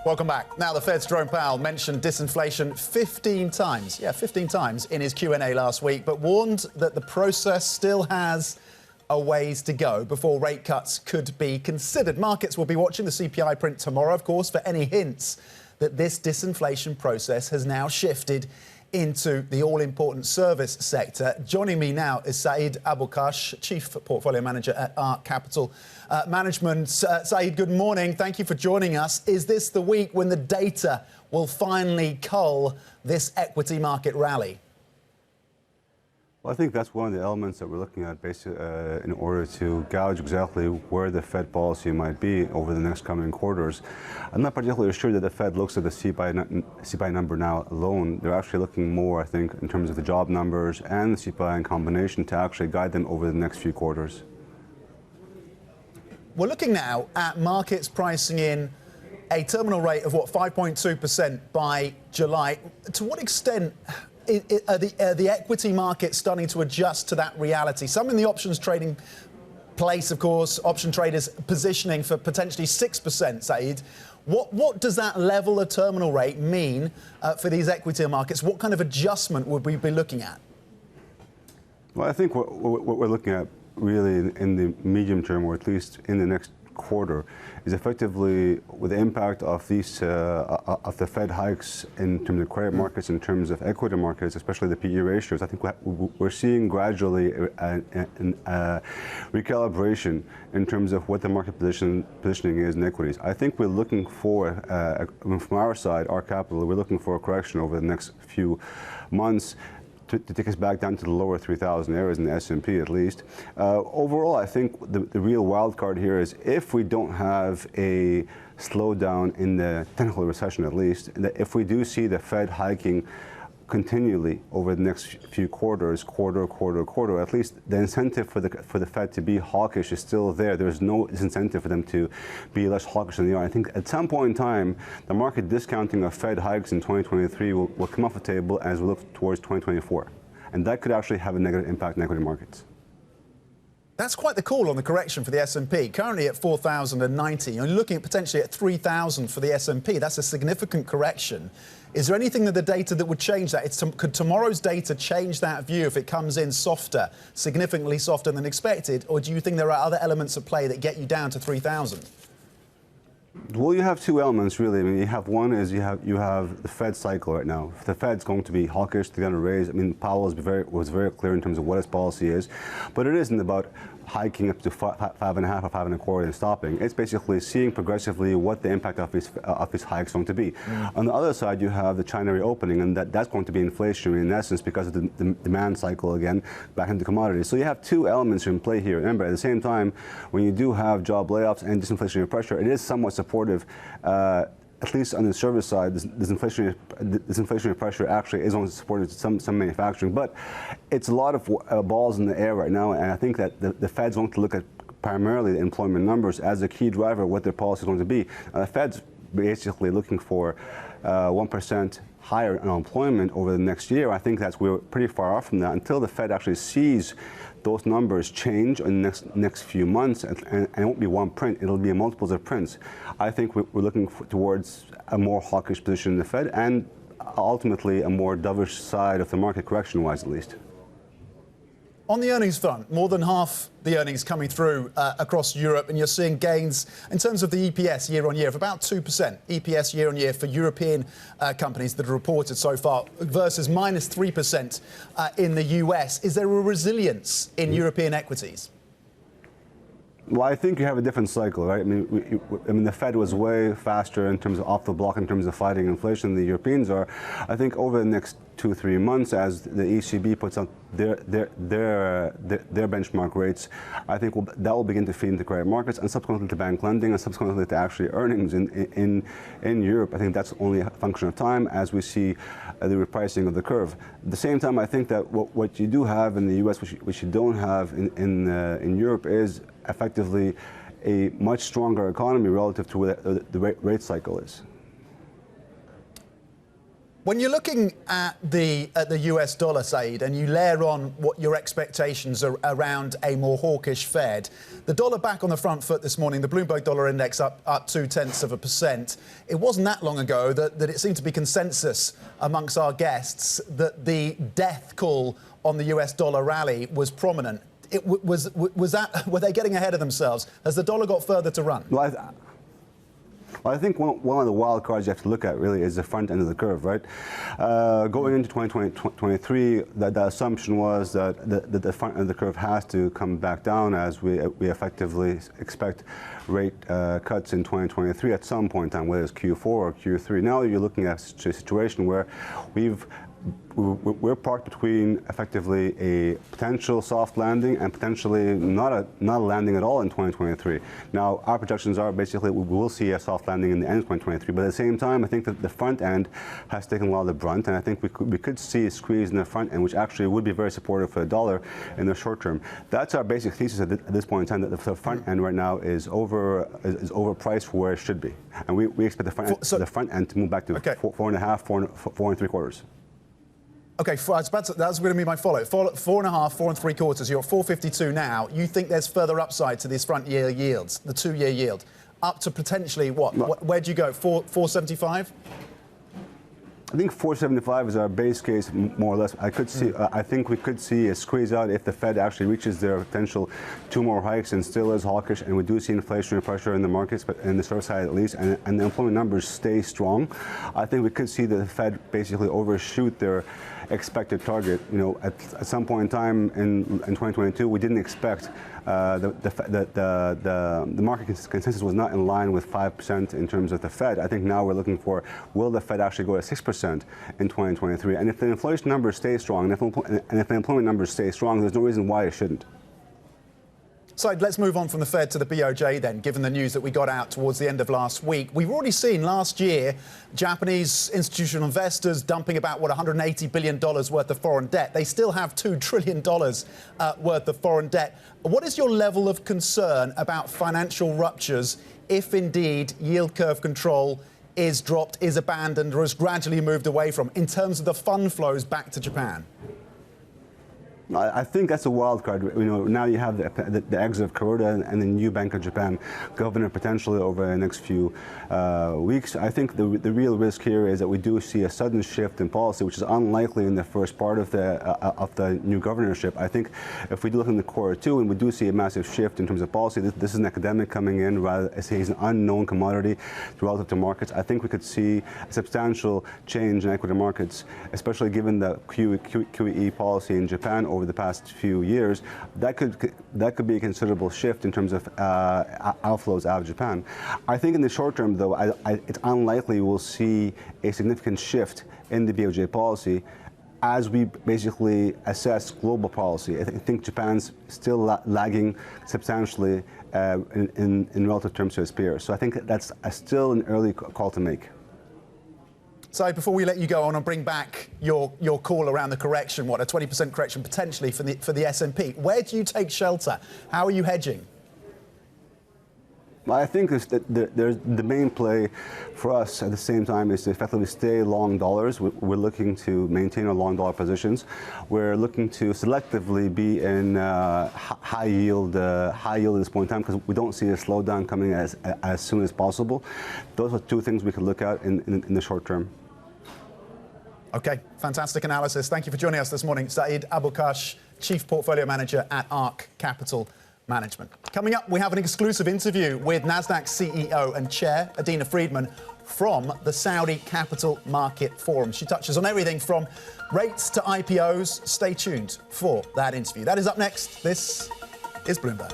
Welcome back. Now, the Fed's Jerome Powell mentioned disinflation 15 times. Yeah, 15 times in his Q&A last week, but warned that the process still has a ways to go before rate cuts could be considered. Markets will be watching the CPI print tomorrow, of course, for any hints that this disinflation process has now shifted into the all-important service sector. Joining me now is Saed Abukarsh, Chief Portfolio Manager at ARK Capital Management. Saed, good morning. Thank you for joining us. Is this the week when the data will finally cull this equity market rally? Well, I think that's one of the elements that we're looking at basically in order to gauge exactly where the Fed policy might be over the next coming quarters. I'm not particularly sure that the Fed looks at the CPI number now alone. They're actually looking more, I think, in terms of the job numbers and the CPI in combination to actually guide them over the next few quarters. We're looking now at markets pricing in a terminal rate of, 5.2% by July. To what extent are the equity market starting to adjust to that reality? Some in the options trading place, of course, option traders positioning for potentially 6%, Saed. What does that level of terminal rate mean for these equity markets? What kind of adjustment would we be looking at? Well, I think what we're looking at really in the medium term, or at least in the next quarter, is effectively with the impact of these of the Fed hikes in terms of credit markets, in terms of equity markets, especially the PE ratios. I think we're seeing gradually a recalibration in terms of what the market positioning is in equities. I think we're looking for, from our side, our capital, we're looking for a correction over the next few months to take us back down to the lower 3,000 areas in the S&P at least. Overall, I think the real wild card here is if we don't have a slowdown in the technical recession at least, and if we do see the Fed hiking continually over the next few quarters, quarter, at least the incentive for the Fed to be hawkish is still there. There's no disincentive for them to be less hawkish than they are. I think at some point in time, the market discounting of Fed hikes in 2023 will come off the table as we look towards 2024. And that could actually have a negative impact on equity markets. That's quite the call on the correction for the S&P. Currently at 4,090. You're looking at potentially at 3,000 for the S&P. That's a significant correction. Is there anything that the data that would change that? Could tomorrow's data change that view if it comes in softer, significantly softer than expected? Or do you think there are other elements at play that get you down to 3,000? Well, you have two elements, really. I mean, you have one is you have the Fed cycle right now. If the Fed's going to be hawkish, they're going to raise. I mean, Powell was very clear in terms of what his policy is, but it isn't about hiking up to 5.5 or 5.25 and stopping. It's basically seeing progressively what the impact of his hike is going to be. On the other side, you have the China reopening, and that's going to be inflationary in essence because of the demand cycle again back into commodities. So you have two elements in play here. Remember, at the same time, when you do have job layoffs and disinflationary pressure, it is somewhat supportive. At least on the service side, this inflationary pressure actually is only supported some manufacturing, but it's a lot of balls in the air right now, and I think that the Fed's going to look at primarily the employment numbers as a key driver of what their policy is going to be. The Fed's basically looking for 1% higher unemployment over the next year. I think we're pretty far off from that until the Fed actually sees those numbers change in the next few months, and it won't be one print, it'll be multiples of prints. I think we're looking towards a more hawkish position in the Fed and ultimately a more dovish side of the market, correction-wise at least. On the earnings front, more than half the earnings coming through across Europe, and you're seeing gains in terms of the EPS year on year of about 2% EPS year on year for European companies that are reported so far versus minus 3% in the US. Is there a resilience in European equities? Well, I think you have a different cycle, right? I mean, the Fed was way faster in terms of off the block in terms of fighting inflation than the Europeans are. I think over the next 2-3 months, as the ECB puts out their benchmark rates, I think that will begin to feed into credit markets and subsequently to bank lending and subsequently to actually earnings in Europe. I think that's only a function of time as we see the repricing of the curve. At the same time, I think that what you do have in the US, which you don't have in Europe, is effectively a much stronger economy relative to where the rate cycle is. When you're looking at the US dollar, Saed, and you layer on what your expectations are around a more hawkish Fed, the dollar back on the front foot this morning, the Bloomberg dollar index up 0.2%. It wasn't that long ago that it seemed to be consensus amongst our guests that the death call on the US dollar rally was prominent. Were they getting ahead of themselves? Has the dollar got further to run? Well, I think one of the wild cards you have to look at really is the front end of the curve, right? Going into 2023, the assumption was that the front end of the curve has to come back down as we effectively expect rate cuts in 2023 at some point in time, whether it's Q4 or Q3. Now you're looking at a situation where we're parked between effectively a potential soft landing and potentially not a landing at all in 2023. Now, our projections are basically we will see a soft landing in the end of 2023, but at the same time, I think that the front end has taken a lot of the brunt, and I think we could see a squeeze in the front end, which actually would be very supportive for the dollar in the short term. That's our basic thesis at this point in time, that the front end right now is overpriced for where it should be, and we expect the front end to move back to 4.5, 4 and 3/4. Okay, that's going to be my follow. 4.5, 4 3/4. You're at 4.52 now. You think there's further upside to these front year yields, the 2-year yield, up to potentially what? Where'd you go? 4.75? I think 4.75 is our base case, more or less. I think we could see a squeeze out if the Fed actually reaches their potential 2 more hikes and still is hawkish, and we do see inflationary pressure in the markets, but in the short side at least, and the employment numbers stay strong. I think we could see the Fed basically overshoot their expected target. You know, at some point in time in 2022, we didn't expect the market consensus was not in line with 5% in terms of the Fed. I think now we're looking for, will the Fed actually go to 6% in 2023? And if the inflation numbers stay strong, and if the employment numbers stay strong, there's no reason why it shouldn't. So let's move on from the Fed to the BOJ then, given the news that we got out towards the end of last week. We've already seen last year Japanese institutional investors dumping about, $180 billion worth of foreign debt. They still have $2 trillion worth of foreign debt. What is your level of concern about financial ruptures if indeed yield curve control is dropped, is abandoned, or is gradually moved away from, in terms of the fund flows back to Japan? I think that's a wild card. You know, now you have the exit of Kuroda and the new Bank of Japan governor potentially over the next few weeks. I think the real risk here is that we do see a sudden shift in policy, which is unlikely in the first part of the new governorship. I think if we do look in the quarter two and we do see a massive shift in terms of policy, this is an academic coming in rather as he's an unknown commodity relative to markets. I think we could see a substantial change in equity markets, especially given the QE policy in Japan over the past few years. That could be a considerable shift in terms of outflows out of Japan. I think in the short term, though, it's unlikely we'll see a significant shift in the BOJ policy as we basically assess global policy. I think Japan's still lagging substantially in relative terms to its peers. So I think that's still an early call to make. So before we let you go on and bring back your call around the correction, a 20% correction potentially for the S&P, where do you take shelter? How are you hedging? Well, I think the main play for us at the same time is to effectively stay long dollars. We're looking to maintain our long dollar positions. We're looking to selectively be in high yield at this point in time because we don't see a slowdown coming as soon as possible. Those are 2 things we can look at in the short term. Okay, fantastic analysis. Thank you for joining us this morning. Saed Abukarsh, Chief Portfolio Manager at ARK Capital Management. Coming up, we have an exclusive interview with NASDAQ CEO and Chair Adena Friedman from the Saudi Capital Market Forum. She touches on everything from rates to IPOs. Stay tuned for that interview. That is up next. This is Bloomberg.